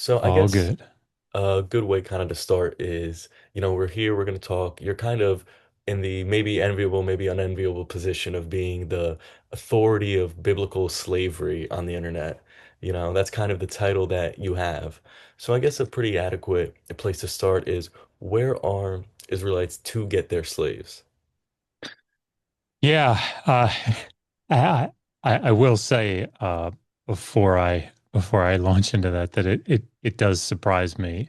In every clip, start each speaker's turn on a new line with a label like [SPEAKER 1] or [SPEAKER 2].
[SPEAKER 1] So I
[SPEAKER 2] All
[SPEAKER 1] guess
[SPEAKER 2] good.
[SPEAKER 1] a good way kind of to start is, we're here, we're going to talk. You're kind of in the maybe enviable, maybe unenviable position of being the authority of biblical slavery on the internet. That's kind of the title that you have. So I guess a pretty adequate place to start is where are Israelites to get their slaves?
[SPEAKER 2] Yeah, I, I will say before I launch into that it does surprise me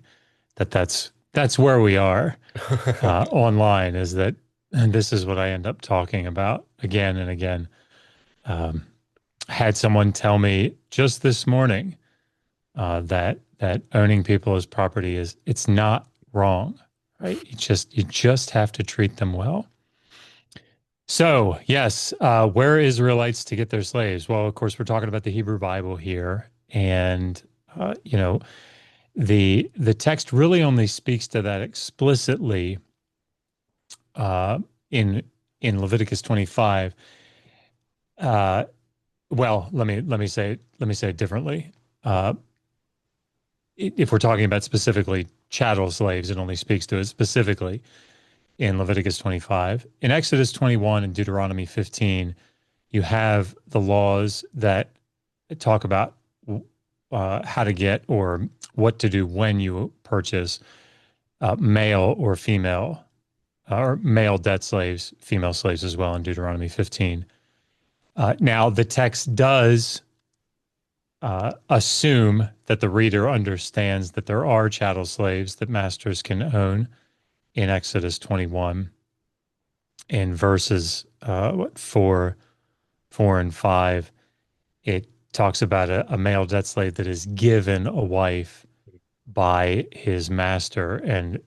[SPEAKER 2] that that's where we are online is that and this is what I end up talking about again and again. Um, I had someone tell me just this morning that owning people as property is it's not wrong, right? You just have to treat them well. So, yes, where are Israelites to get their slaves? Well, of course, we're talking about the Hebrew Bible here, and uh, you know, the text really only speaks to that explicitly uh, in in Leviticus 25. Uh, well, let me say it differently. Uh, if we're talking about specifically chattel slaves, it only speaks to it specifically in Leviticus 25. In Exodus 21 and Deuteronomy 15, you have the laws that talk about how to get or what to do when you purchase male or female or male debt slaves, female slaves as well in Deuteronomy 15. Now, the text does assume that the reader understands that there are chattel slaves that masters can own in Exodus 21 in verses 4 and 5. It talks about a male debt slave that is given a wife by his master, and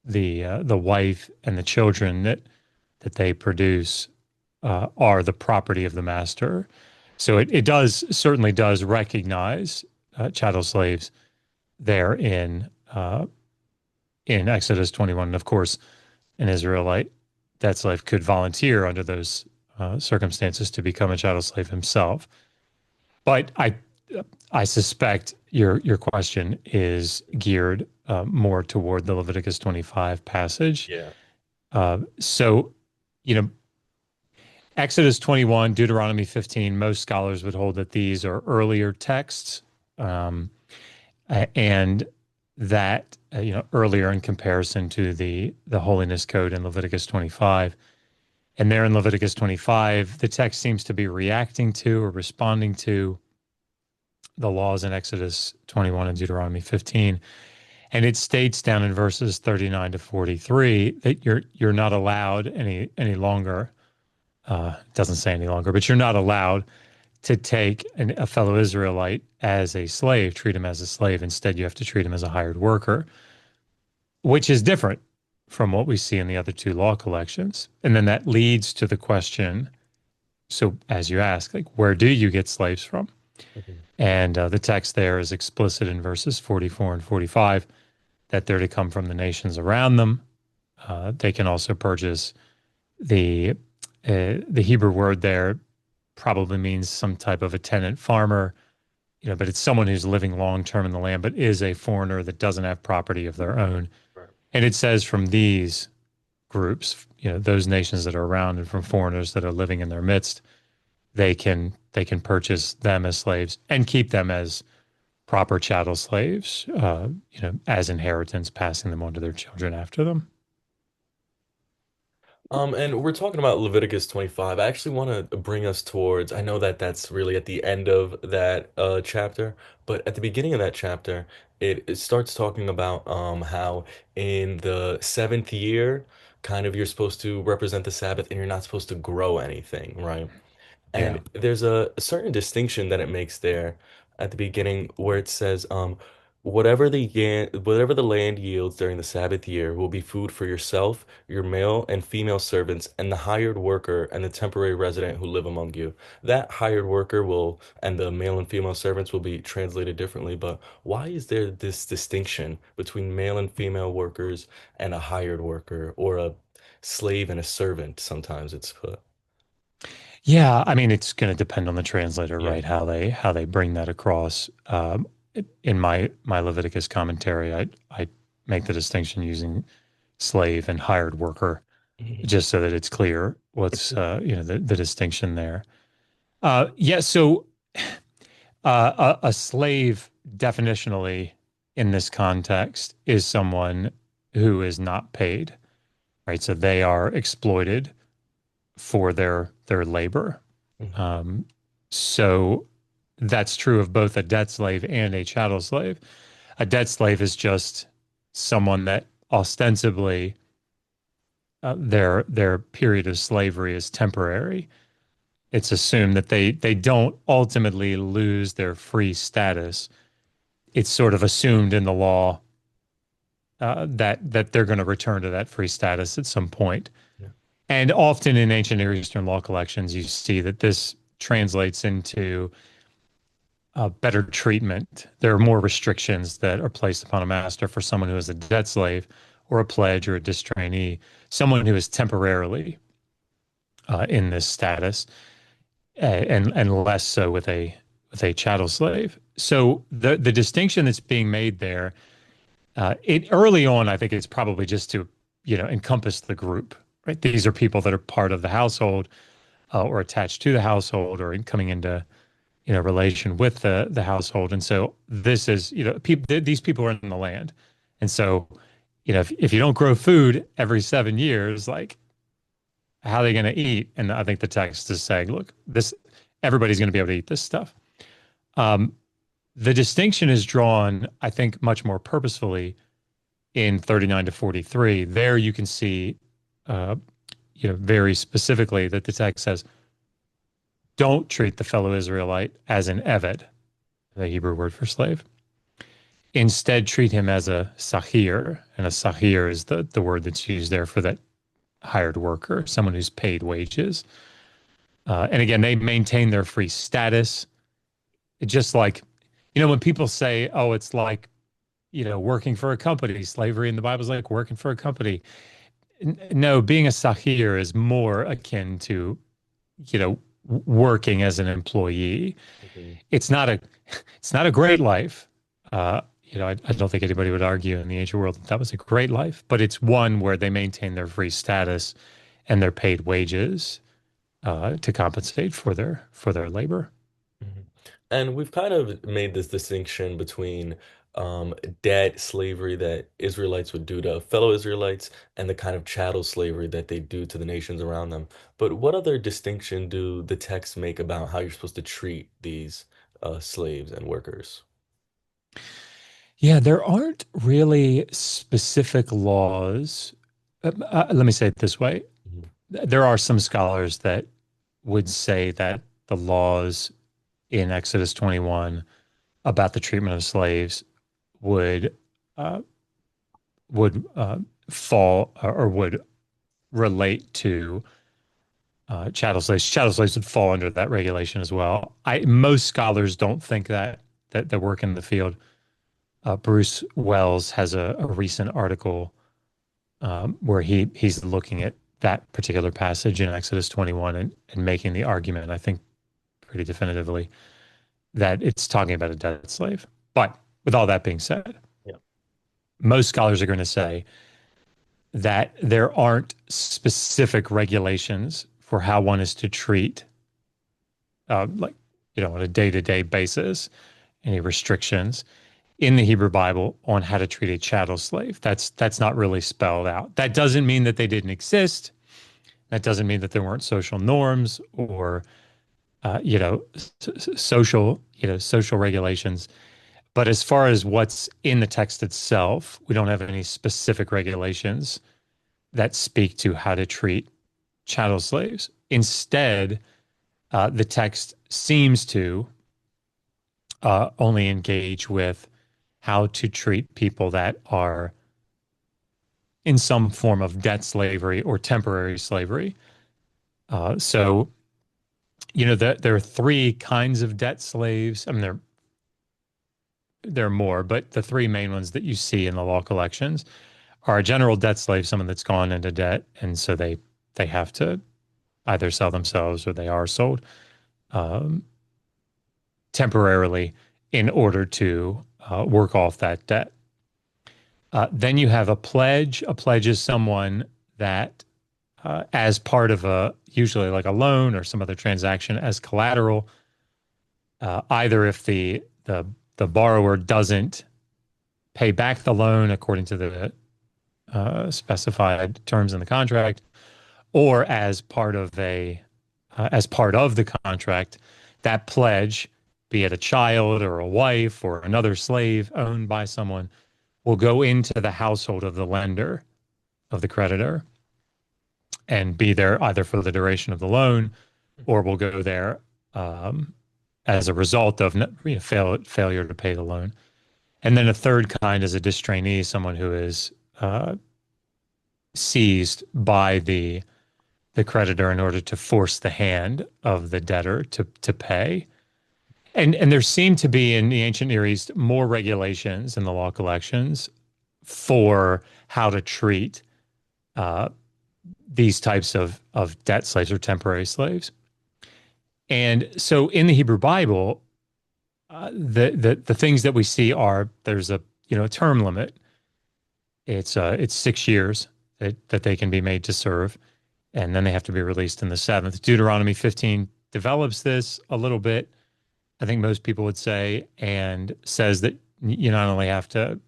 [SPEAKER 2] the wife and the children that they produce are the property of the master. So it does certainly does recognize chattel slaves there in Exodus 21. And of course, an Israelite debt slave could volunteer under those circumstances to become a chattel slave himself. But I suspect your question is geared more toward the Leviticus 25 passage.
[SPEAKER 1] Yeah.
[SPEAKER 2] So, you know, Exodus 21, Deuteronomy 15, most scholars would hold that these are earlier texts, um, and that earlier in comparison to the holiness code in Leviticus 25. And there in Leviticus 25, the text seems to be reacting to or responding to the laws in Exodus 21 and Deuteronomy 15. And it states down in verses 39 to 43 that you're not allowed any longer. It doesn't say any longer, but you're not allowed to take a fellow Israelite as a slave, treat him as a slave. Instead, you have to treat him as a hired worker, which is different from what we see in the other two law collections. And then that leads to the question, so as you ask, like, where do you get slaves from?
[SPEAKER 1] Mhm.
[SPEAKER 2] And the text there is explicit in verses 44 and 45 that they're to come from the nations around them. They can also purchase the the Hebrew word there probably means some type of a tenant farmer, but it's someone who's living long term in the land, but is a foreigner that doesn't have property of their own.
[SPEAKER 1] Right.
[SPEAKER 2] And it says from these groups, those nations that are around and from foreigners that are living in their midst, they can purchase them as slaves and keep them as proper chattel slaves, as inheritance, passing them on to their children after them.
[SPEAKER 1] And we're talking about Leviticus 25. I actually want to bring us towards, I know that that's really at the end of that chapter, but at the beginning of that chapter, it starts talking about how in the seventh year, kind of you're supposed to represent the Sabbath and you're not supposed to grow anything, right? And
[SPEAKER 2] Yeah.
[SPEAKER 1] there's a certain distinction that it makes there at the beginning where it says, whatever the land yields during the Sabbath year will be food for yourself, your male and female servants, and the hired worker and the temporary resident who live among you. That hired worker will, and the male and female servants will be translated differently, but why is there this distinction between male and female workers and a hired worker or a slave and a servant? Sometimes it's put.
[SPEAKER 2] Yeah, I mean it's going to depend on the translator,
[SPEAKER 1] Yeah.
[SPEAKER 2] right? How they bring that across. in my Leviticus commentary, I make the distinction using slave and hired worker,
[SPEAKER 1] Mhm.
[SPEAKER 2] just so that it's clear what's the distinction there. Yeah, so a slave definitionally in this context is someone who is not paid, right? So they are exploited for their labor.
[SPEAKER 1] Mhm.
[SPEAKER 2] Um, so that's true of both a debt slave and a chattel slave. A debt slave is just someone that ostensibly their period of slavery is temporary. It's assumed that they don't ultimately lose their free status. It's sort of assumed in the law that they're going to return to that free status at some point.
[SPEAKER 1] Yeah.
[SPEAKER 2] And often in ancient Near Eastern law collections, you see that this translates into better treatment. There are more restrictions that are placed upon a master for someone who is a debt slave or a pledge or a distrainee, someone who is temporarily in this status, and less so with a chattel slave. So the distinction that's being made there, it early on, I think it's probably just to encompass the group, right? These are people that are part of the household or attached to the household or coming into relation with the household. And so this is, people, these people are in the land. And so, if you don't grow food every 7 years, like how are they going to eat? And I think the text is saying, look, this everybody's going to be able to eat this stuff. Um, the distinction is drawn, I think, much more purposefully in 39 to 43. There you can see, uh, very specifically that the text says, don't treat the fellow Israelite as an eved, the Hebrew word for slave. Instead, treat him as a sahir, and a sahir is the word that's used there for that hired worker, someone who's paid wages. And again, they maintain their free status. It just like, when people say, "Oh, it's like working for a company," slavery in the Bible is like working for a company. No, being a sahir is more akin to working as an employee.
[SPEAKER 1] Mhm.
[SPEAKER 2] It's not a it's not a great life. I don't think anybody would argue in the ancient world that that was a great life, but it's one where they maintain their free status and their paid wages to compensate for their labor.
[SPEAKER 1] Mhm. And we've kind of made this distinction between debt slavery that Israelites would do to fellow Israelites and the kind of chattel slavery that they do to the nations around them. But what other distinction do the texts make about how you're supposed to treat these slaves and workers?
[SPEAKER 2] Yeah, there aren't really specific laws. Let me say it this way.
[SPEAKER 1] Mhm.
[SPEAKER 2] There are some scholars that would say that the laws in Exodus 21 about the treatment of slaves would uh, would fall or would relate to chattel slaves. Chattel slaves would fall under that regulation as well. Most scholars don't think that work in the field. Bruce Wells has a recent article where he's looking at that particular passage in Exodus 21 and making the argument, I think, pretty definitively that it's talking about a debt slave. But with all that being said,
[SPEAKER 1] Yeah.
[SPEAKER 2] most scholars are going to say that there aren't specific regulations for how one is to treat, like, on a day-to-day basis, any restrictions in the Hebrew Bible on how to treat a chattel slave. That's not really spelled out. That doesn't mean that they didn't exist. That doesn't mean that there weren't social norms or social regulations. But as far as what's in the text itself, we don't have any specific regulations that speak to how to treat chattel slaves. Instead, the text seems to only engage with how to treat people that are in some form of debt slavery or temporary slavery. So, there are three kinds of debt slaves. I mean, there are more, but the three main ones that you see in the law collections are a general debt slave, someone that's gone into debt, and so they have to either sell themselves or they are sold um, temporarily in order to work off that debt. Then you have a pledge. A pledge is someone that, as part of a usually like a loan or some other transaction, as collateral, either if the borrower doesn't pay back the loan according to the specified terms in the contract, or as part of the contract, that pledge, be it a child or a wife or another slave owned by someone, will go into the household of the lender, of the creditor, and be there either for the duration of the loan or will go there um, as a result of failure to pay the loan. And then a third kind is a distrainee, someone who is seized by the creditor in order to force the hand of the debtor to pay. And there seem to be in the ancient Near East more regulations in the law collections for how to treat uh, these types of debt slaves or temporary slaves. And so in the Hebrew Bible, the things that we see are there's a term limit. It's 6 years that they can be made to serve, and then they have to be released in the seventh. Deuteronomy 15 develops this a little bit, I think most people would say, and says that you not only have to,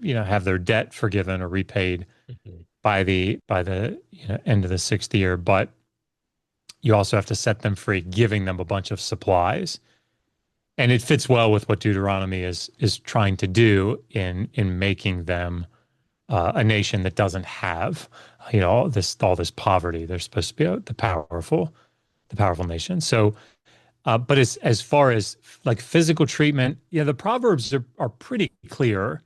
[SPEAKER 2] have their debt forgiven or repaid
[SPEAKER 1] Mhm.
[SPEAKER 2] by the end of the sixth year, but you also have to set them free, giving them a bunch of supplies. And it fits well with what Deuteronomy is trying to do in making them a nation that doesn't have, all this poverty. They're supposed to be the powerful nation. So, but as far as like physical treatment, yeah, the Proverbs are pretty clear.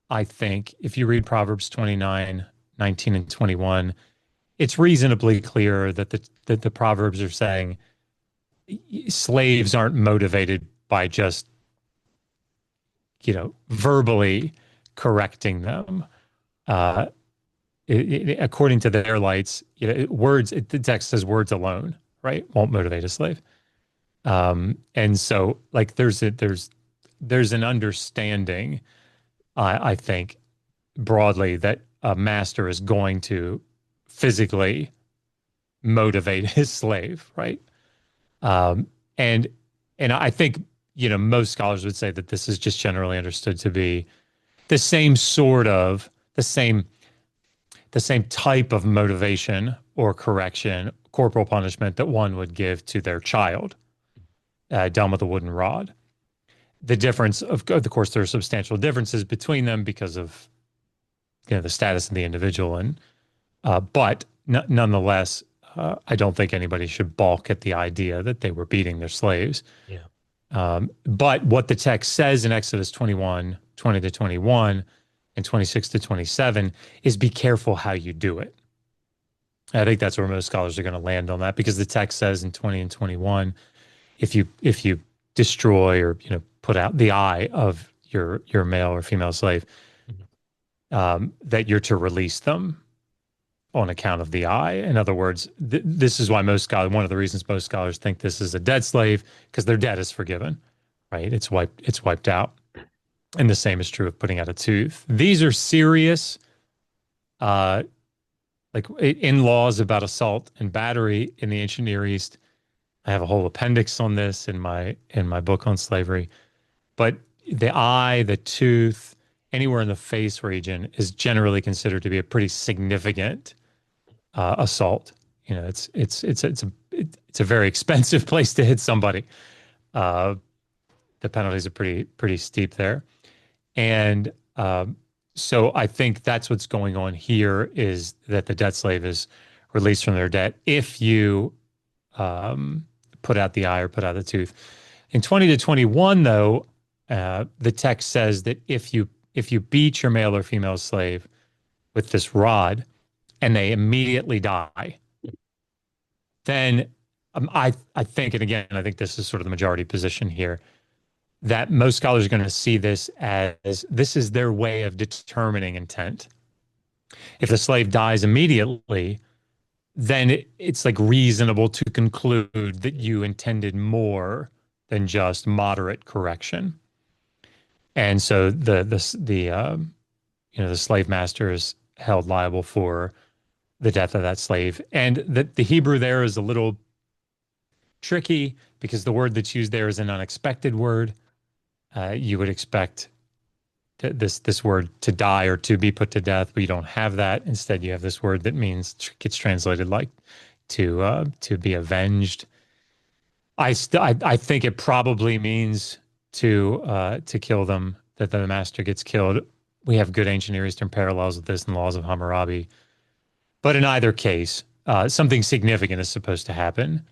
[SPEAKER 2] I think if you read Proverbs 29, 19, and 21, it's reasonably clear that the Proverbs are saying slaves aren't motivated by just, verbally correcting them. Uh, According to their lights, the text says words alone, right, won't motivate a slave. And so like there's an understanding, I think, broadly that a master is going to physically motivate his slave, right? Um, and and I think most scholars would say that this is just generally understood to be the same sort of the same type of motivation or correction, corporal punishment that one would give to their child, done with a wooden rod. The difference, of course, there are substantial differences between them because of the status of the individual, and but nonetheless, I don't think anybody should balk at the idea that they were beating their slaves.
[SPEAKER 1] Yeah.
[SPEAKER 2] But what the text says in Exodus 21, 20 to 21, and 26 to 27 is be careful how you do it. I think that's where most scholars are going to land on that, because the text says in 20 and 21, if you destroy or put out the eye of your male or female slave,
[SPEAKER 1] Mhm.
[SPEAKER 2] that you're to release them on account of the eye. In other words, this is why one of the reasons most scholars think this is a dead slave, because their debt is forgiven, right? It's wiped out. And the same is true of putting out a tooth. These are serious, uh, like in laws about assault and battery in the ancient Near East. I have a whole appendix on this in my book on slavery. But the eye, the tooth, anywhere in the face region is generally considered to be a pretty significant assault. It's a very expensive place to hit somebody. Uh, the penalties are pretty steep there, and so I think that's what's going on here, is that the debt slave is released from their debt if you um, put out the eye or put out the tooth. In 20 to 21, though, the text says that if you beat your male or female slave with this rod and they immediately die, then I think, and again, I think this is sort of the majority position here, that most scholars are going to see this as this is their way of determining intent. If the slave dies immediately, then it's like reasonable to conclude that you intended more than just moderate correction. And so the slave master is held liable for the death of that slave. And the Hebrew there is a little tricky because the word that's used there is an unexpected word. You would expect this word to die or to be put to death, but you don't have that. Instead, you have this word that means gets translated like to be avenged. I think it probably means to kill them, that the master gets killed. We have good ancient Near Eastern parallels with this in the laws of Hammurabi. But in either case, something significant is supposed to happen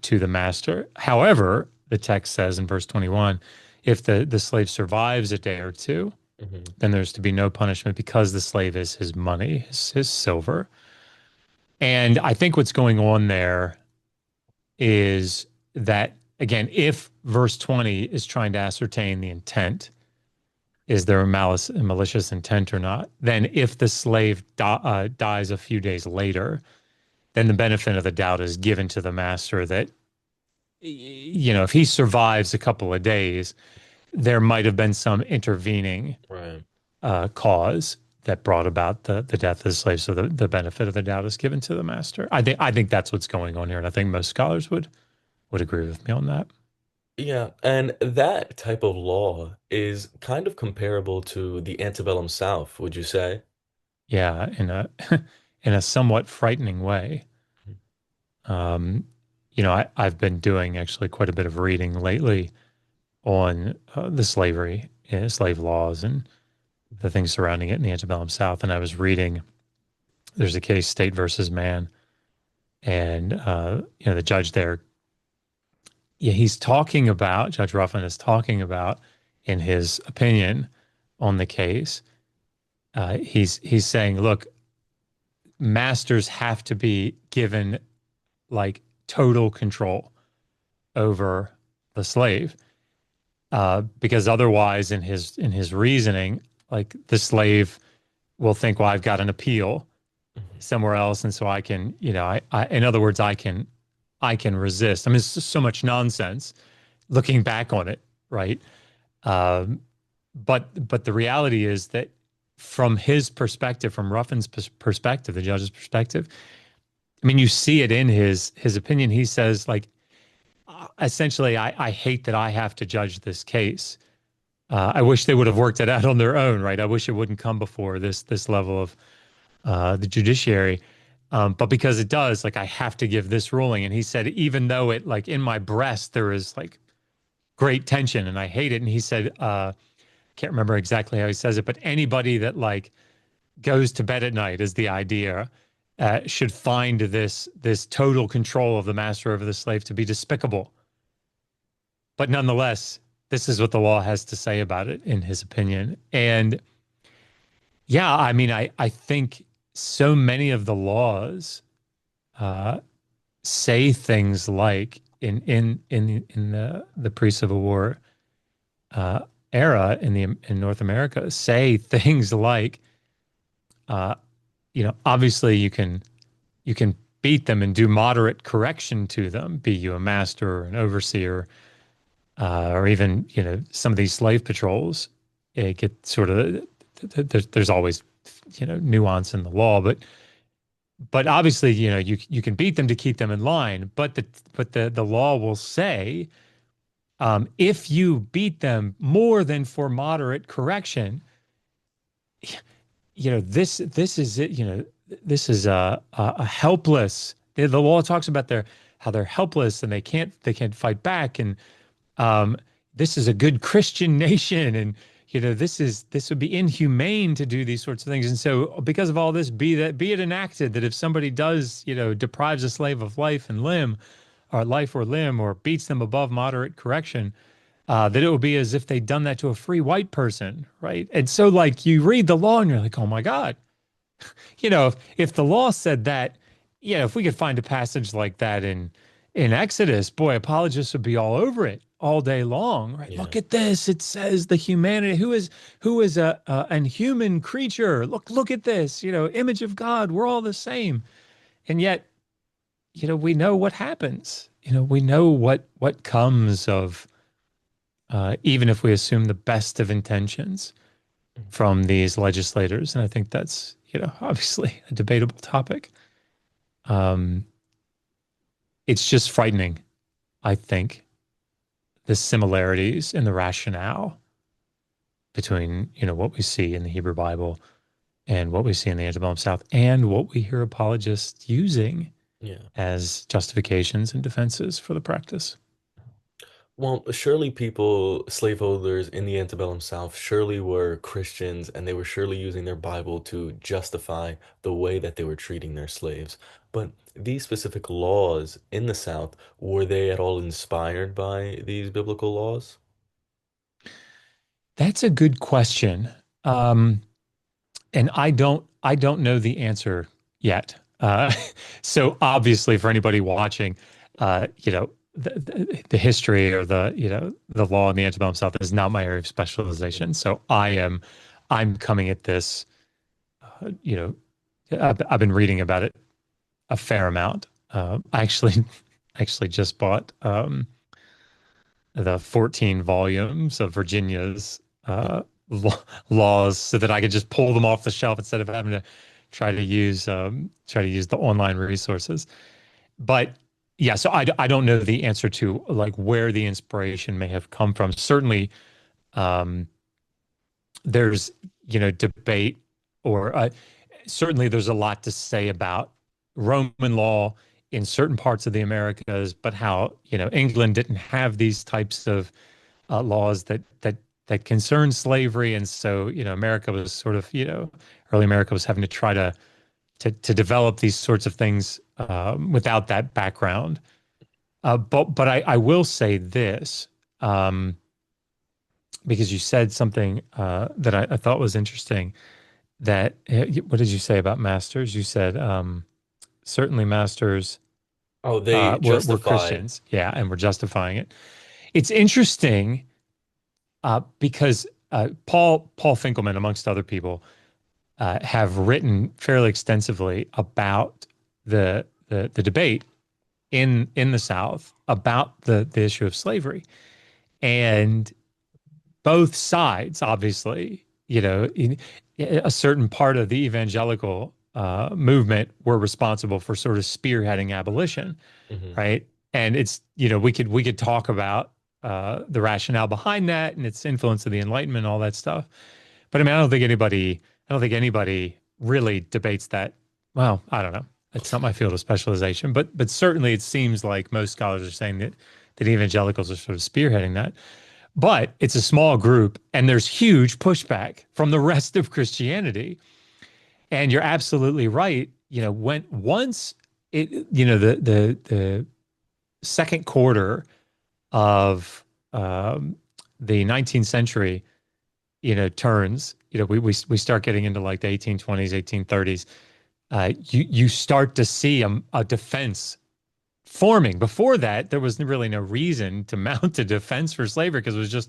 [SPEAKER 2] to the master. However, the text says in verse 21, if the slave survives a day or two,
[SPEAKER 1] Hmm.
[SPEAKER 2] then there's to be no punishment because the slave is his money, his silver. And I think what's going on there is that, again, if verse 20 is trying to ascertain the intent, is there a malicious intent or not? Then if the slave dies a few days later, then the benefit of the doubt is given to the master that, if he survives a couple of days, there might have been some intervening
[SPEAKER 1] Right.
[SPEAKER 2] cause that brought about the death of the slave. So the benefit of the doubt is given to the master. I think that's what's going on here, and I think most scholars would agree with me on that.
[SPEAKER 1] Yeah, and that type of law is kind of comparable to the antebellum South, would you say?
[SPEAKER 2] Yeah, in a in a somewhat frightening way. Um, I've been doing actually quite a bit of reading lately on the slavery, slave laws, and the things surrounding it in the antebellum South. And I was reading, there's a case, State versus Mann, and the judge there, yeah, he's talking about, Judge Ruffin is talking about, in his opinion on the case, he's saying, look, masters have to be given like total control over the slave, because otherwise, in his reasoning, like the slave will think, well, I've got an appeal
[SPEAKER 1] Mhm.
[SPEAKER 2] somewhere else, and so I can, in other words, I can resist. I mean, it's just so much nonsense looking back on it, right? Um, but the reality is that from his perspective, from Ruffin's perspective, the judge's perspective, I mean, you see it in his opinion. He says, like, essentially, I hate that I have to judge this case. I wish they would have worked it out on their own, right? I wish it wouldn't come before this level of the judiciary. But because it does, like, I have to give this ruling. And he said, even though it, like, in my breast, there is like great tension and I hate it. And he said, can't remember exactly how he says it, but anybody that like goes to bed at night is the idea, should find this total control of the master over the slave to be despicable. But nonetheless, this is what the law has to say about it, in his opinion. And yeah, I mean, I think so many of the laws uh, say things like in the pre-Civil War uh, era in North America, say things like, uh, obviously you can beat them and do moderate correction to them, be you a master or an overseer, or even some of these slave patrols. It get sort of there's always nuance in the law, but obviously you can beat them to keep them in line, but the law will say, if you beat them more than for moderate correction, this is it. This is a helpless. The law talks about how they're helpless and they can't fight back, and um, this is a good Christian nation, and this would be inhumane to do these sorts of things. And so, because of all this, be it enacted that if somebody does, deprives a slave of life and limb, or life or limb, or beats them above moderate correction, that it would be as if they'd done that to a free white person, right? And so, like, you read the law and you're like, oh my God, if the law said that, if we could find a passage like that in Exodus, boy, apologists would be all over it all day long, right?
[SPEAKER 1] Yeah.
[SPEAKER 2] Look at this. It says the humanity who is an human creature. Look at this, image of God. We're all the same. And yet, we know what happens. We know what comes of even if we assume the best of intentions from these legislators. And I think that's, obviously a debatable topic. Um, it's just frightening, I think, the similarities in the rationale between, what we see in the Hebrew Bible and what we see in the antebellum South and what we hear apologists using
[SPEAKER 1] Yeah.
[SPEAKER 2] as justifications and defenses for the practice.
[SPEAKER 1] Well, surely people, slaveholders in the antebellum South, surely were Christians and they were surely using their Bible to justify the way that they were treating their slaves. But these specific laws in the South, were they at all inspired by these biblical laws?
[SPEAKER 2] That's a good question. Um, and I don't know the answer yet. So obviously for anybody watching, the history or the law in the antebellum South is not my area of specialization. So I'm coming at this, uh, you know, I've been reading about it a fair amount. I actually just bought the 14 volumes of Virginia's laws so that I could just pull them off the shelf instead of having to try to use the online resources. But yeah, so I don't know the answer to like where the inspiration may have come from. Certainly, um, there's debate or certainly there's a lot to say about Roman law in certain parts of the Americas, but how England didn't have these types of laws that concern slavery, and so America was sort of early America was having to try to develop these sorts of things without that background. But I will say this um, because you said something that I thought was interesting. That what did you say about masters? You said certainly masters
[SPEAKER 1] Oh, they
[SPEAKER 2] were
[SPEAKER 1] justify.
[SPEAKER 2] Christians, yeah, and we're justifying it. It's interesting because Paul Finkelman, amongst other people, have written fairly extensively about the debate in the South about the issue of slavery, and both sides, obviously, in a certain part of the evangelical movement were responsible for sort of spearheading abolition,
[SPEAKER 1] Mhm.
[SPEAKER 2] right? And it's, we could talk about the rationale behind that and its influence of the Enlightenment, all that stuff. But I mean, I don't think anybody really debates that. Well, I don't know. It's not my field of specialization, but certainly it seems like most scholars are saying that evangelicals are sort of spearheading that. But it's a small group, and there's huge pushback from the rest of Christianity. And you're absolutely right. When once it, the second quarter of the 19th century, turns, we start getting into like the 1820s, 1830s. You start to see a defense forming. Before that, there was really no reason to mount a defense for slavery because it'd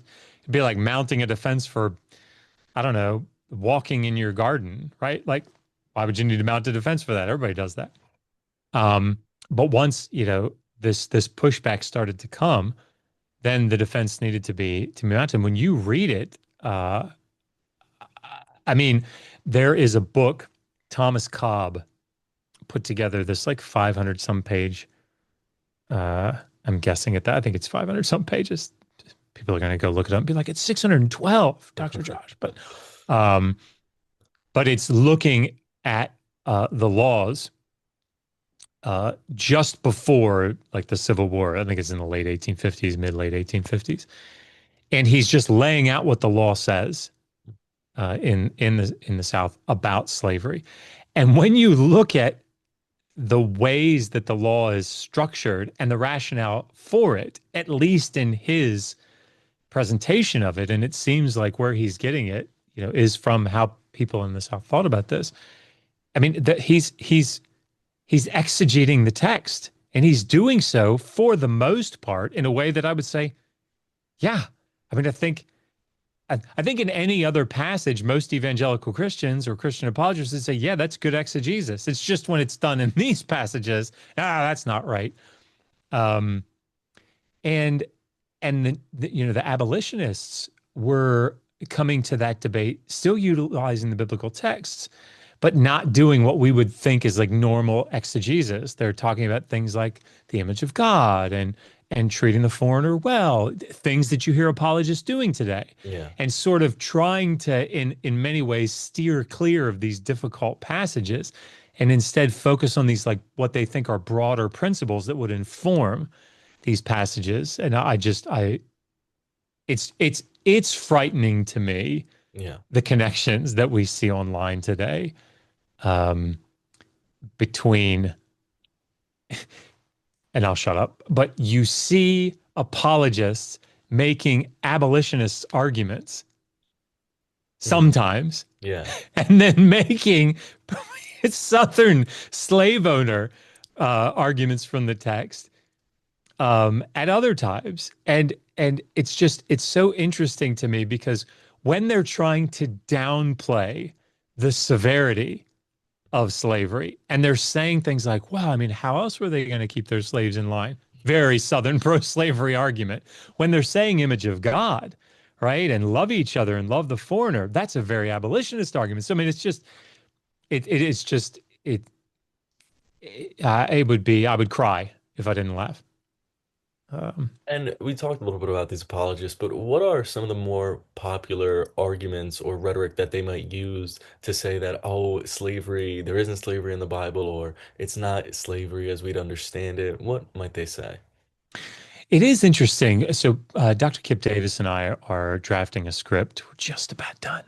[SPEAKER 2] be like mounting a defense for, I don't know, walking in your garden, right? Like, why would you need to mount a defense for that? Everybody does that. Um, but once, this pushback started to come, then the defense needed to be mounted. When you read it, I mean, there is a book, Thomas Cobb put together this like 500 some page. Uh, I'm guessing at that. I think it's 500 some pages. People are going to go look it up and be like, it's 612, Dr. Josh. Um, but it's looking at the laws just before like the Civil War. I think it's in the late 1850s, mid late 1850s, and he's just laying out what the law says in the South about slavery. And when you look at the ways that the law is structured and the rationale for it, at least in his presentation of it, and it seems like where he's getting it, is from how people in the South thought about this. I mean, that he's exegeting the text, and he's doing so for the most part in a way that I would say, yeah. I mean, I think in any other passage, most evangelical Christians or Christian apologists would say, yeah, that's good exegesis. It's just when it's done in these passages, that's not right. Um, and and the abolitionists were coming to that debate, still utilizing the biblical texts, but not doing what we would think is like normal exegesis. They're talking about things like the image of God and treating the foreigner well, things that you hear apologists doing today,
[SPEAKER 1] Yeah.
[SPEAKER 2] and sort of trying to, in many ways, steer clear of these difficult passages, and instead focus on these like what they think are broader principles that would inform these passages. And it's frightening to me
[SPEAKER 1] Yeah.
[SPEAKER 2] the connections that we see online today, um, between, and I'll shut up, but you see apologists making abolitionist arguments
[SPEAKER 1] Hmm.
[SPEAKER 2] sometimes,
[SPEAKER 1] Yeah.
[SPEAKER 2] and then making Southern slave owner arguments from the text at other times. And it's so interesting to me because when they're trying to downplay the severity of slavery, and they're saying things like, "Wow, I mean, how else were they going to keep their slaves in line?" Very Southern pro-slavery argument. When they're saying image of God, right, and love each other and love the foreigner, that's a very abolitionist argument. So I mean, it's just it is just it would be, I would cry if I didn't laugh. Um,
[SPEAKER 1] And we talked a little bit about these apologists, but what are some of the more popular arguments or rhetoric that they might use to say that, oh, slavery, there isn't slavery in the Bible, or it's not slavery as we'd understand it? What might they say?
[SPEAKER 2] It is interesting. So, Dr. Kip Davis and I are drafting a script. We're just about done,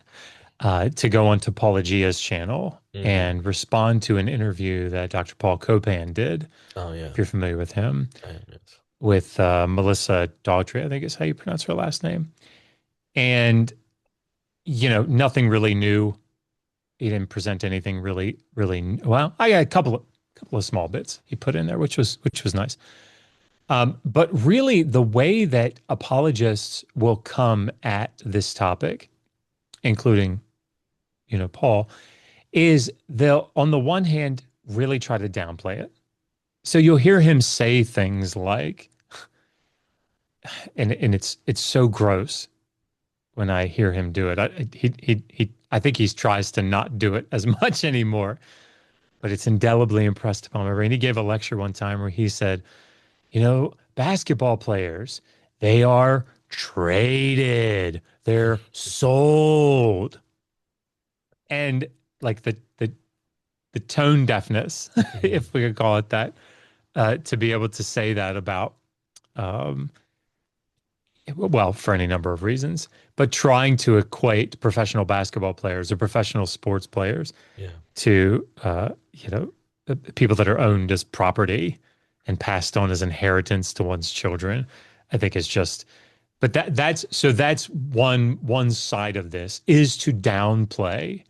[SPEAKER 2] to go onto Paulogia's channel
[SPEAKER 1] Hmm.
[SPEAKER 2] and respond to an interview that Dr. Paul Copan did,
[SPEAKER 1] Oh, yeah.
[SPEAKER 2] if you're familiar with him,
[SPEAKER 1] I am, yes.
[SPEAKER 2] with Melissa Daughtry, I think is how you pronounce her last name. And, nothing really new. He didn't present anything really well. I got a couple of small bits he put in there, which was nice. But really, the way that apologists will come at this topic, including, Paul, is they'll, on the one hand, really try to downplay it. So you'll hear him say things like, and it's so gross when I hear him do it. I think he tries to not do it as much anymore, but it's indelibly impressed upon my brain. He gave a lecture one time where he said, basketball players, they are traded, they're sold. And like the tone deafness,
[SPEAKER 1] Hmm.
[SPEAKER 2] if we could call it that, to be able to say that about, um, well, for any number of reasons, but trying to equate professional basketball players or professional sports players
[SPEAKER 1] Yeah.
[SPEAKER 2] to, people that are owned as property and passed on as inheritance to one's children, I think is just, but that's one side of this, is to downplay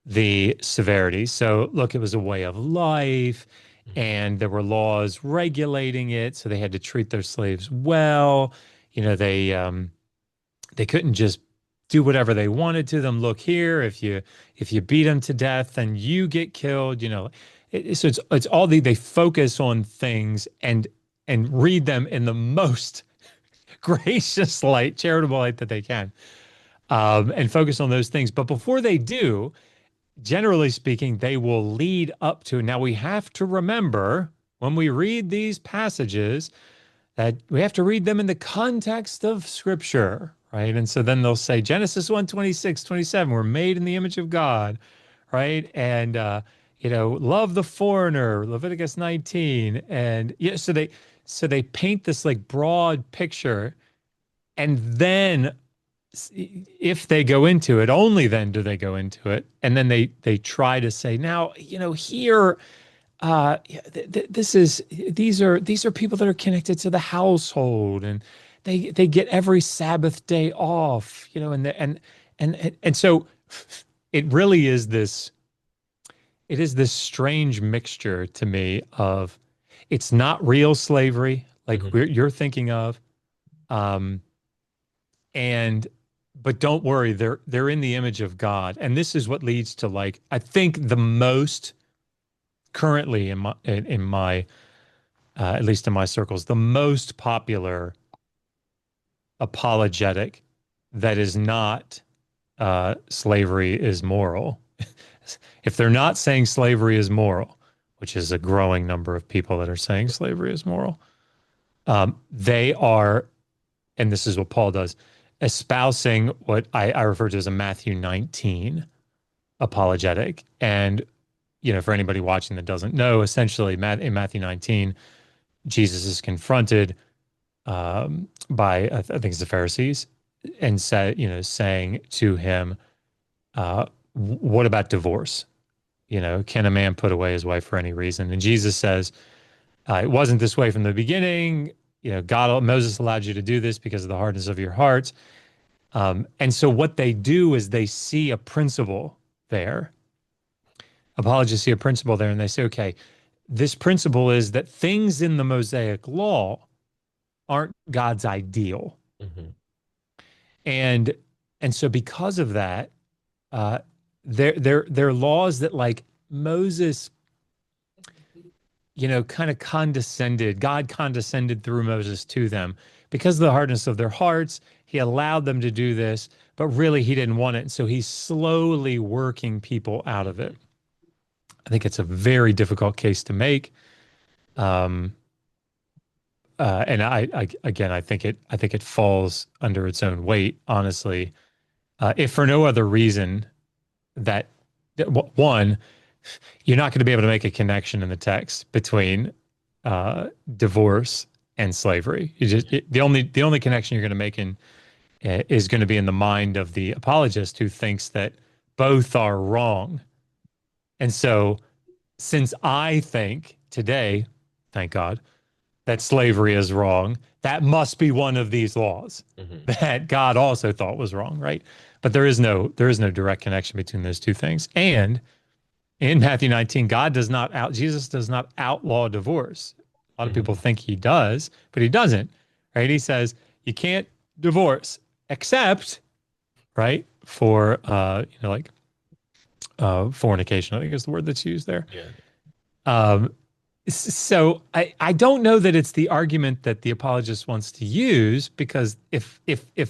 [SPEAKER 2] the severity. So look, it was a way of life,
[SPEAKER 1] Hmm.
[SPEAKER 2] and there were laws regulating it, so they had to treat their slaves well. They couldn't just do whatever they wanted to them. Look here, if you beat them to death, then you get killed. So it's all they focus on things and read them in the most gracious light, charitable light that they can, and focus on those things. But before they do, generally speaking, they will lead up to. Now we have to remember when we read these passages that we have to read them in the context of Scripture, right? And so then they'll say Genesis 1:26, 27, we're made in the image of God, right? And love the foreigner, Leviticus 19, and yeah, so they paint this like broad picture, and then if they go into it, only then do they go into it, and then they try to say, now, here, yeah, these are people that are connected to the household, and they get every Sabbath day off, and so it really is this it is this strange mixture to me of, it's not real slavery like
[SPEAKER 1] Hmm.
[SPEAKER 2] you're thinking of, um, and but don't worry, they're in the image of God, and this is what leads to, like, I think the most currently in my at least in my circles, the most popular apologetic that is not slavery is moral, if they're not saying slavery is moral, which is a growing number of people that are saying slavery is moral, they are, and this is what Paul does, espousing what I refer to as a Matthew 19 apologetic. And, for anybody watching that doesn't know, essentially in Matthew 19, Jesus is confronted by, I think it's the Pharisees, and said, saying to him, what about divorce? Can a man put away his wife for any reason? And Jesus says, it wasn't this way from the beginning. Moses allowed you to do this because of the hardness of your hearts. And so what they do is they see a principle there. Apologists see a principle there and they say, okay, this principle is that things in the Mosaic law aren't God's ideal.
[SPEAKER 1] Hmm.
[SPEAKER 2] And so because of that, uh, they're laws that like Moses, kind of condescended. God condescended through Moses to them because of the hardness of their hearts. He allowed them to do this, but really he didn't want it. And so he's slowly working people out of it.
[SPEAKER 1] Hmm.
[SPEAKER 2] I think it's a very difficult case to make. Um, and again, I think it falls under its own weight, honestly. If for no other reason that one, you're not going to be able to make a connection in the text between divorce and slavery. The only connection you're going to make is going to be in the mind of the apologist who thinks that both are wrong. And so, since I think today, thank God, that slavery is wrong, that must be one of these laws
[SPEAKER 1] Hmm.
[SPEAKER 2] that God also thought was wrong, right? But there is no direct connection between those two things. And in Matthew 19, Jesus does not outlaw divorce. A lot of people
[SPEAKER 1] Hmm.
[SPEAKER 2] think he does, but he doesn't, right? He says you can't divorce except, right, for, like fornication, I think is the word that's used there.
[SPEAKER 1] Yeah.
[SPEAKER 2] Um, so I don't know that it's the argument that the apologist wants to use because if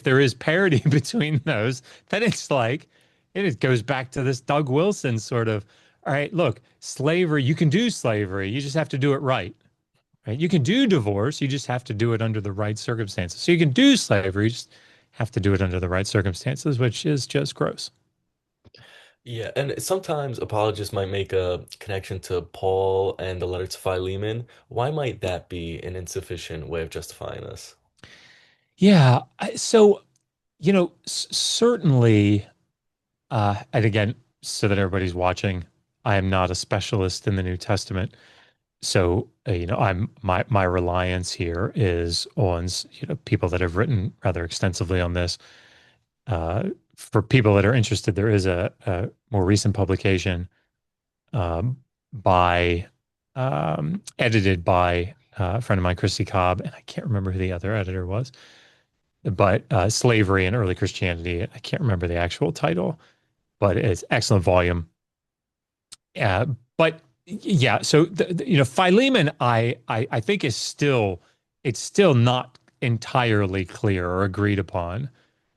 [SPEAKER 2] there is parity between those, then it's like it goes back to this Doug Wilson sort of, all right, look, slavery, you can do slavery, you just have to do it right. Right? You can do divorce, you just have to do it under the right circumstances. So you can do slavery, you just have to do it under the right circumstances, which is just gross.
[SPEAKER 1] Yeah, and sometimes apologists might make a connection to Paul and the letter to Philemon. Why might that be an insufficient way of justifying this?
[SPEAKER 2] Yeah. So, certainly, and again, so that everybody's watching, I am not a specialist in the New Testament. So, I'm my reliance here is on, people that have written rather extensively on this. For people that are interested, there is a more recent publication um, by edited by a friend of mine, Christy Cobb, and I can't remember who the other editor was, but Slavery and Early Christianity. I can't remember the actual title, but it's excellent volume. But yeah, so Philemon, I think is still it's still not entirely clear or agreed upon.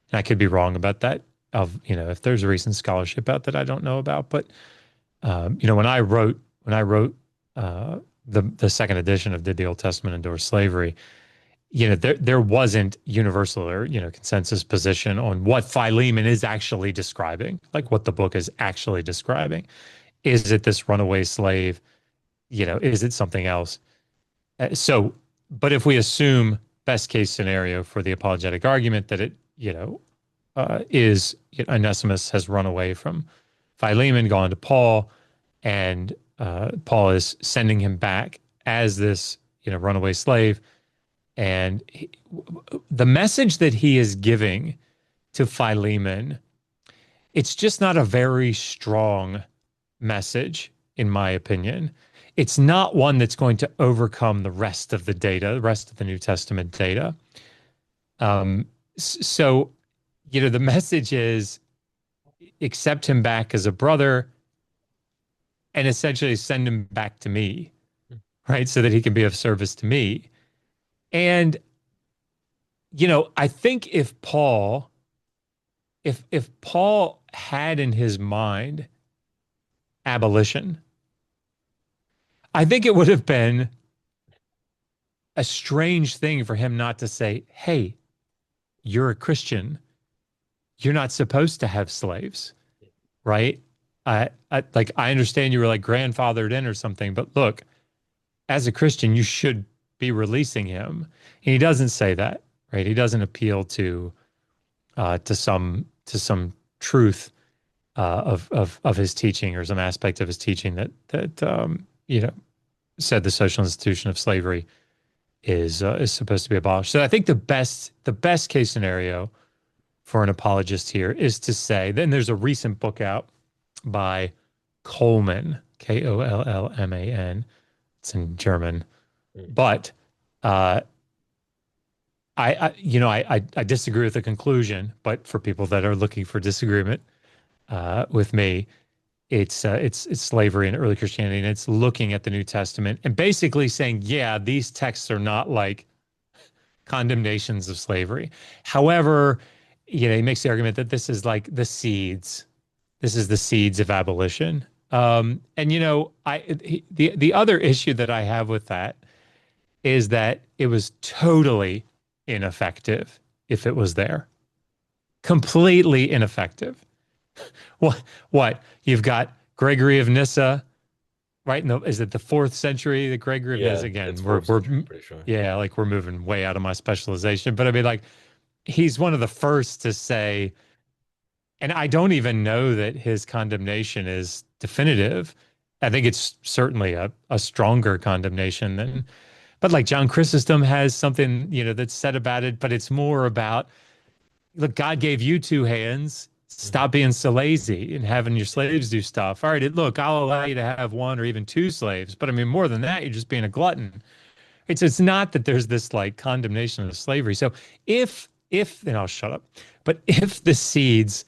[SPEAKER 2] And I could be wrong about that. If there's recent scholarship out that I don't know about, but when I wrote the second edition of Did the Old Testament Endorse Slavery, there wasn't universal or consensus position on what Philemon is actually describing, like what the book is actually describing. Is it this runaway slave? Is it something else? But if we assume best case scenario for the apologetic argument that it, is Onesimus has run away from Philemon, gone to Paul, and Paul is sending him back as this, runaway slave. And the message that he is giving to Philemon, it's just not a very strong message, in my opinion. It's not one that's going to overcome the rest of the data, the rest of the New Testament data. Um, so, the message is accept him back as a brother and essentially send him back to me, right? So that he can be of service to me. And, I think if Paul had in his mind abolition, I think it would have been a strange thing for him not to say, "Hey, you're a Christian. You're not supposed to have slaves, right? I understand you were like grandfathered in or something, but look, as a Christian, you should be releasing him." And he doesn't say that, right? He doesn't appeal to some truth of his teaching or some aspect of his teaching that said the social institution of slavery is supposed to be abolished. So I think the best case scenario for an apologist here is to say, then there's a recent book out by Coleman, Kollman. It's in German,
[SPEAKER 1] Mm.
[SPEAKER 2] but uh, I disagree with the conclusion. But for people that are looking for disagreement with me, it's slavery and early Christianity, and it's looking at the New Testament and basically saying, yeah, these texts are not like condemnations of slavery. However, he makes the argument that this is like the seeds. This is the seeds of abolition. And the other issue that I have with that is that it was totally ineffective if it was there. Completely ineffective. What? You've got Gregory of Nyssa, right? No, is it the fourth century? The Gregory of Nyssa
[SPEAKER 1] Yeah, it's
[SPEAKER 2] again. We're
[SPEAKER 1] fourth
[SPEAKER 2] we're
[SPEAKER 1] century, pretty sure.
[SPEAKER 2] yeah, like we're moving way out of my specialization. But I mean, like he's one of the first to say, and I don't even know that his condemnation is definitive. I think it's certainly a stronger condemnation than, but like John Chrysostom has something, that's said about it, but it's more about, look, God gave you two hands.
[SPEAKER 1] Mhm.
[SPEAKER 2] Stop being so lazy and having your slaves do stuff. All right, look, I'll allow you to have one or even two slaves, but I mean, more than that, you're just being a glutton. It's not that there's this like condemnation of slavery. So if then I'll shut up. But if the seeds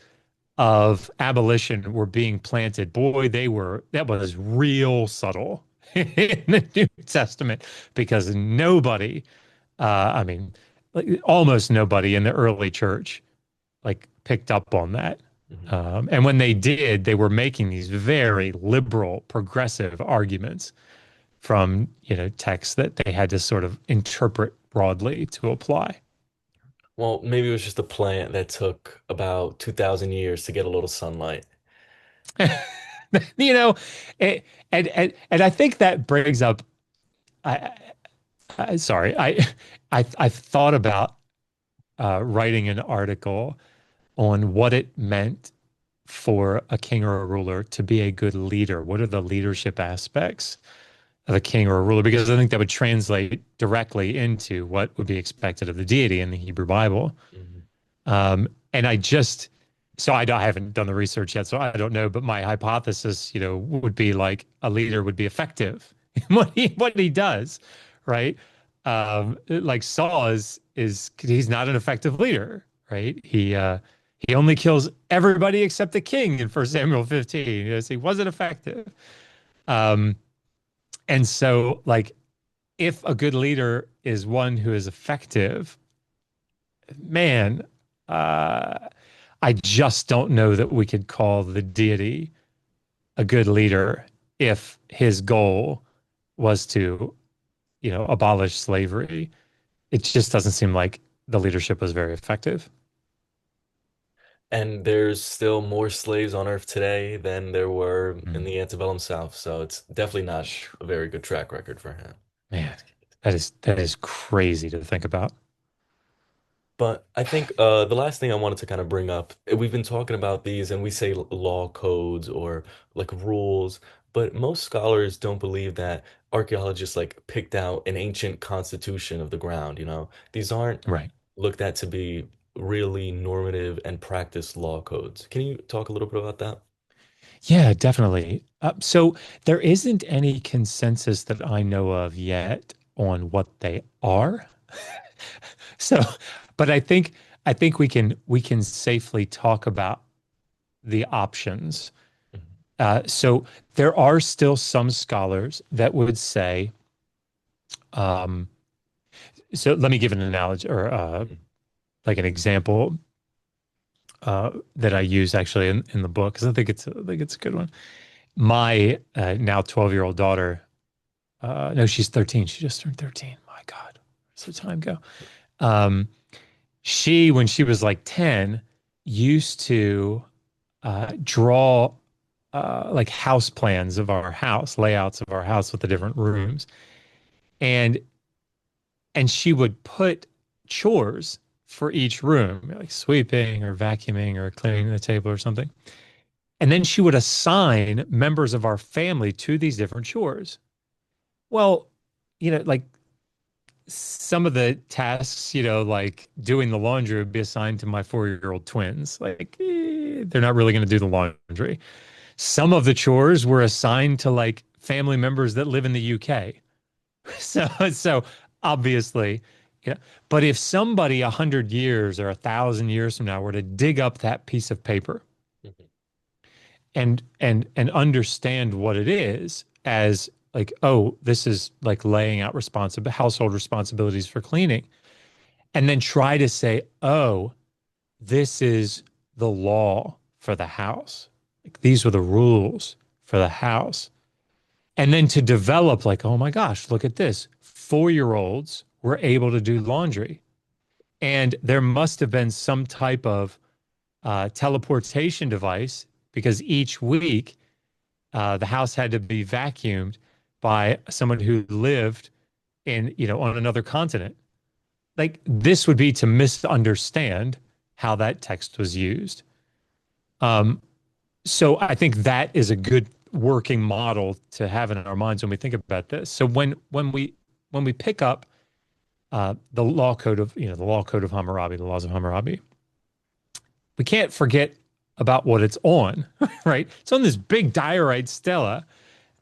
[SPEAKER 2] of abolition were being planted, boy, that was real subtle in the New Testament because nobody, I mean, like almost nobody in the early church like picked up on that.
[SPEAKER 1] Mhm.
[SPEAKER 2] And when they did, they were making these very liberal, progressive arguments from, texts that they had to sort of interpret broadly to apply.
[SPEAKER 1] Well, maybe it was just a plant that took about 2,000 years to get a little sunlight.
[SPEAKER 2] you know, it, and I think that brings up. I, sorry, I thought about writing an article on what it meant for a king or a ruler to be a good leader. What are the leadership aspects of a king or a ruler? Because I think that would translate directly into what would be expected of the deity in the Hebrew Bible.
[SPEAKER 1] Mhm.
[SPEAKER 2] And I haven't done the research yet, so I don't know. But my hypothesis, would be like a leader would be effective in what he does, right? Like Saul is he's not an effective leader, right? He only kills everybody except the king in 1 Samuel 15. So he wasn't effective. Um, and so like if a good leader is one who is effective, man, uh, I just don't know that we could call the deity a good leader if his goal was to, abolish slavery. It just doesn't seem like the leadership was very effective.
[SPEAKER 1] And there's still more slaves on Earth today than there were in
[SPEAKER 2] Mm.
[SPEAKER 1] the antebellum South, so it's definitely not
[SPEAKER 2] Phew.
[SPEAKER 1] a very good track record for him.
[SPEAKER 2] Man, that is crazy to think about.
[SPEAKER 1] But I think the last thing I wanted to kind of bring up, we've been talking about these and we say law codes or like rules, but most scholars don't believe that archaeologists like picked out an ancient constitution of the ground, you know? These aren't
[SPEAKER 2] Right.
[SPEAKER 1] looked at to be really normative and practiced law codes. Can you talk a little bit about that?
[SPEAKER 2] Yeah, definitely. So there isn't any consensus that I know of yet on what they are. So, but I think we can safely talk about the options.
[SPEAKER 1] Mhm.
[SPEAKER 2] So there are still some scholars that would say, um, so let me give an analogy or
[SPEAKER 1] Mhm.
[SPEAKER 2] like an example that I use actually in the book because I think it's a good one. My now 12-year-old daughter, no, she's 13. She just turned 13. My God, where's the time go? Um, she, when she was like 10, used to draw like house plans of our house, layouts of our house with the different rooms. And she would put chores for each room, like sweeping or vacuuming or cleaning the table or something. And then she would assign members of our family to these different chores. Well, like some of the tasks, like doing the laundry would be assigned to my 4-year-old twins. Like, they're not really going to do the laundry. Some of the chores were assigned to like family members that live in the UK. So obviously, yeah. But if somebody 100 years or 1,000 years from now were to dig up that piece of paper
[SPEAKER 1] Mhm.
[SPEAKER 2] and understand what it is as like, oh, this is like laying out responsible household responsibilities for cleaning, and then try to say, oh, this is the law for the house. Like, these were the rules for the house. And then to develop, like, oh my gosh, look at this. 4-year-olds were able to do laundry. And there must have been some type of teleportation device because each week the house had to be vacuumed by someone who lived on another continent. Like, this would be to misunderstand how that text was used. Um, so I think that is a good working model to have in our minds when we think about this. So when we pick up the law code of the law code of Hammurabi, the laws of Hammurabi, we can't forget about what it's on, right? It's on this big diorite stela.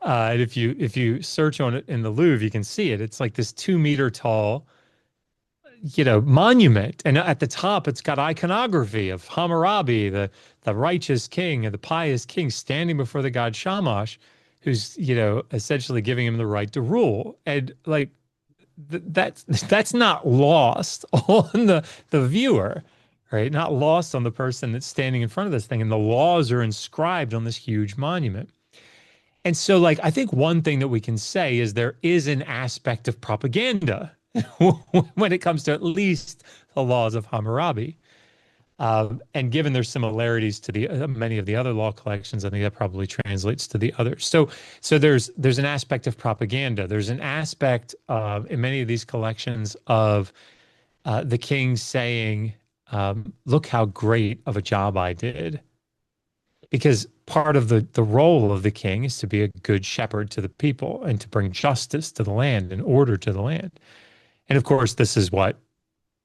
[SPEAKER 2] And if you search on it in the Louvre, you can see it. It's like this 2 meter tall, monument. And at the top, it's got iconography of Hammurabi, the righteous king and the pious king standing before the god Shamash, who's, essentially giving him the right to rule. And like that's not lost on the viewer, right? Not lost on the person that's standing in front of this thing. And the laws are inscribed on this huge monument. And so, like, I think one thing that we can say is there is an aspect of propaganda when it comes to at least the laws of Hammurabi. And given their similarities to the many of the other law collections, I think that probably translates to the others. So there's an aspect of propaganda. There's an aspect of in many of these collections of the king saying, "Look how great of a job I did." Because part of the role of the king is to be a good shepherd to the people and to bring justice to the land and order to the land. And of course, this is what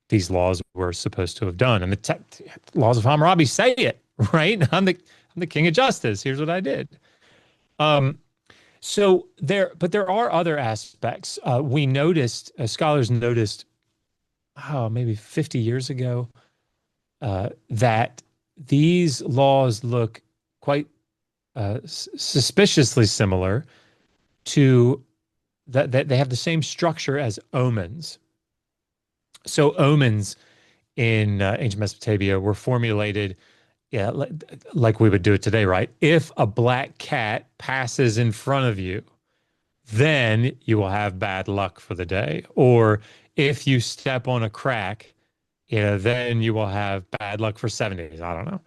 [SPEAKER 2] these laws were supposed to have done. And the laws of Hammurabi say it, right? I'm the king of justice. Here's what I did. Um, but there are other aspects. We noticed, scholars noticed, oh, maybe 50 years ago, that these laws look quite suspiciously similar to that they have the same structure as omens. So omens in ancient Mesopotamia were formulated, yeah, like we would do it today, right? If a black cat passes in front of you, then you will have bad luck for the day. Or if you step on a crack, then you will have bad luck for 7 days. I don't know.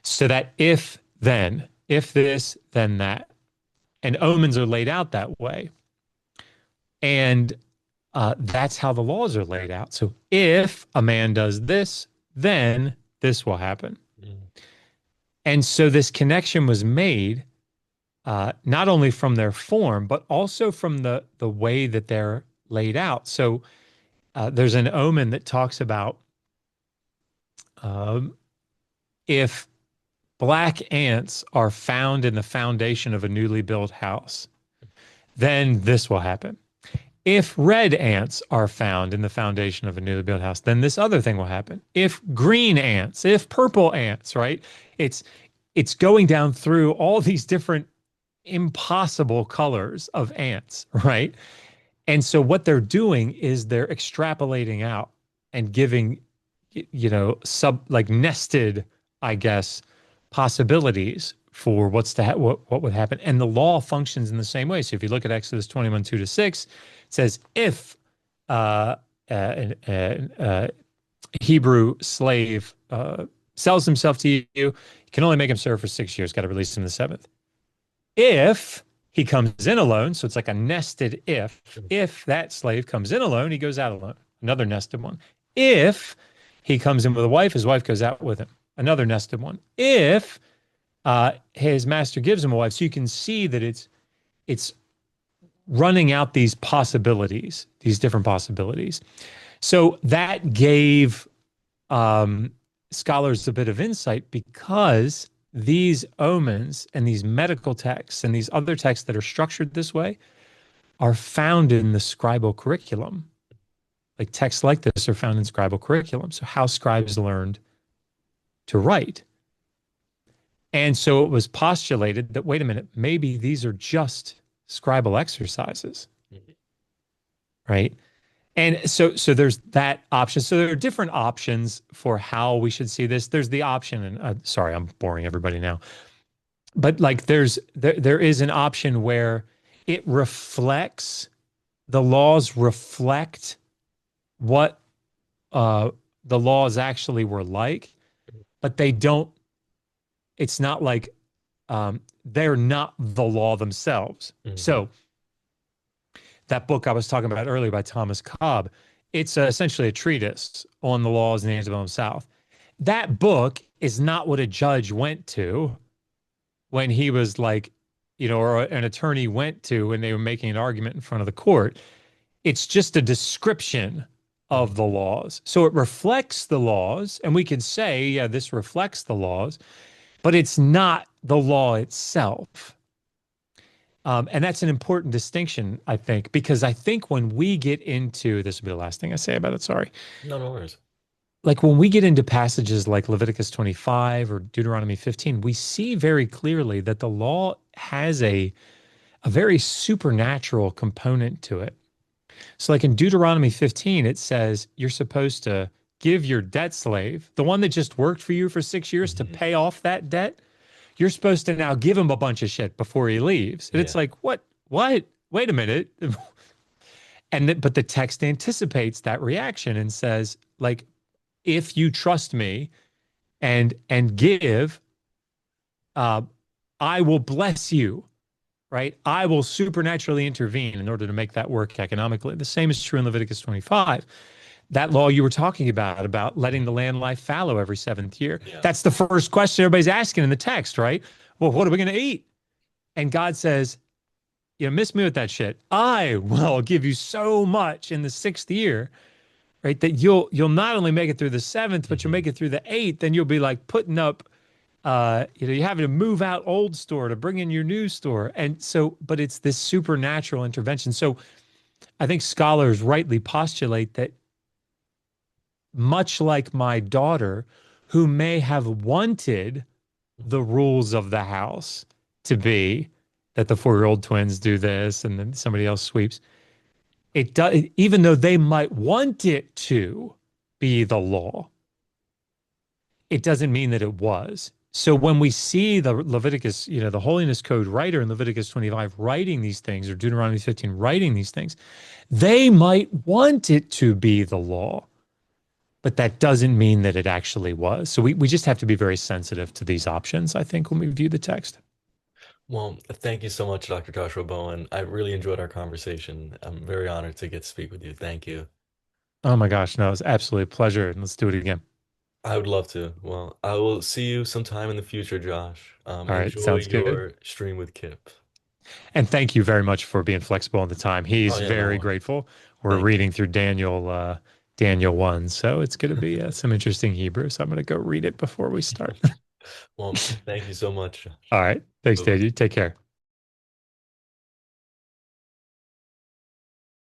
[SPEAKER 2] So that if this, then that. And omens are laid out that way. And that's how the laws are laid out. So if a man does this, then this will happen.
[SPEAKER 1] Mm.
[SPEAKER 2] And so this connection was made not only from their form, but also from the way that they're laid out. So there's an omen that talks about um, if black ants are found in the foundation of a newly built house, then this will happen. If red ants are found in the foundation of a newly built house, then this other thing will happen. If green ants, if purple ants, right? It's it's going down through all these different impossible colors of ants, right? And so what they're doing is they're extrapolating out and giving, sub like nested, I guess, possibilities for what would happen. And the law functions in the same way. So if you look at Exodus 21, 2 to 6, it says if uh, an Hebrew slave sells himself to you, you can only make him serve for 6 years, got to release him the seventh. If he comes in alone, so it's like a nested if that slave comes in alone, he goes out alone, another nested one. If he comes in with a wife, his wife goes out with him, another nested one. If his master gives him a wife, so you can see that it's running out these possibilities, these different possibilities. So that gave scholars a bit of insight because these omens and these medical texts and these other texts that are structured this way are found in the scribal curriculum. Like texts like this are found in scribal curriculum. So how scribes learned to write. And so it was postulated that, wait a minute, maybe these are just scribal exercises, right? And so there's that option. So there are different options for how we should see this. There's the option, and sorry, I'm boring everybody now, but like there is an option where it reflects the laws reflect what the laws actually were like, but they don't. It's not like they're not the law themselves.
[SPEAKER 1] Hmm.
[SPEAKER 2] So that book I was talking about earlier by Thomas Cobb, it's essentially a treatise on the laws in the antebellum South. That book is not what a judge went to when he was like, or an attorney went to when they were making an argument in front of the court. It's just a description of the laws. So it reflects the laws, and we can say, yeah, this reflects the laws, but it's not the law itself. And that's an important distinction, I think, because I think when we get into this will be the last thing I say about it, sorry.
[SPEAKER 1] No, no worries.
[SPEAKER 2] Like when we get into passages like Leviticus 25 or Deuteronomy 15, we see very clearly that the law has a very supernatural component to it. So, like in Deuteronomy 15, it says you're supposed to give your debt slave, the one that just worked for you for 6 years, to
[SPEAKER 1] Hmm.
[SPEAKER 2] pay off that debt. You're supposed to now give him a bunch of shit before he leaves. And it's
[SPEAKER 1] Yeah.
[SPEAKER 2] like, what? What? Wait a minute. But the text anticipates that reaction and says, like, if you trust me and give, uh, I will bless you, right? I will supernaturally intervene in order to make that work economically. The same is true in Leviticus 25. That law you were talking about letting the land lie fallow every seventh year.
[SPEAKER 1] Yeah.
[SPEAKER 2] That's the first question everybody's asking in the text, right? Well, what are we going to eat? And God says, miss me with that shit. I will give you so much in the sixth year, right? That you'll not only make it through the seventh, but you'll
[SPEAKER 1] Hmm.
[SPEAKER 2] make it through the eighth. Then you'll be like putting up, you're having to move out old store to bring in your new store. And so, but it's this supernatural intervention. So I think scholars rightly postulate that much like my daughter, who may have wanted the rules of the house to be that the 4-year-old twins do this and then somebody else sweeps. It does, even though they might want it to be the law, it doesn't mean that it was. So when we see the Leviticus, the holiness code writer in Leviticus 25 writing these things, or Deuteronomy 15 writing these things, they might want it to be the law, but that doesn't mean that it actually was. So we just have to be very sensitive to these options, I think, when we view the text.
[SPEAKER 1] Well, thank you so much, Dr. Joshua Bowen. I really enjoyed our conversation. I'm very honored to get to speak with you. Thank you.
[SPEAKER 2] Oh my gosh, no, it was absolutely a pleasure. And let's do it again.
[SPEAKER 1] I would love to. Well, I will see you sometime in the future, Josh.
[SPEAKER 2] All right,
[SPEAKER 1] Enjoy
[SPEAKER 2] sounds good.
[SPEAKER 1] your stream with Kip.
[SPEAKER 2] And thank you very much for being flexible on the time.
[SPEAKER 1] Oh
[SPEAKER 2] He's
[SPEAKER 1] yeah, no
[SPEAKER 2] very
[SPEAKER 1] worries.
[SPEAKER 2] grateful. We're
[SPEAKER 1] Thank you.
[SPEAKER 2] reading through Daniel 1, so it's going to be some interesting Hebrew. So I'm going to go read it before we start.
[SPEAKER 1] Well, thank you so much, Josh.
[SPEAKER 2] All right, thanks,
[SPEAKER 1] Bye-bye.
[SPEAKER 2] Dave. You take care.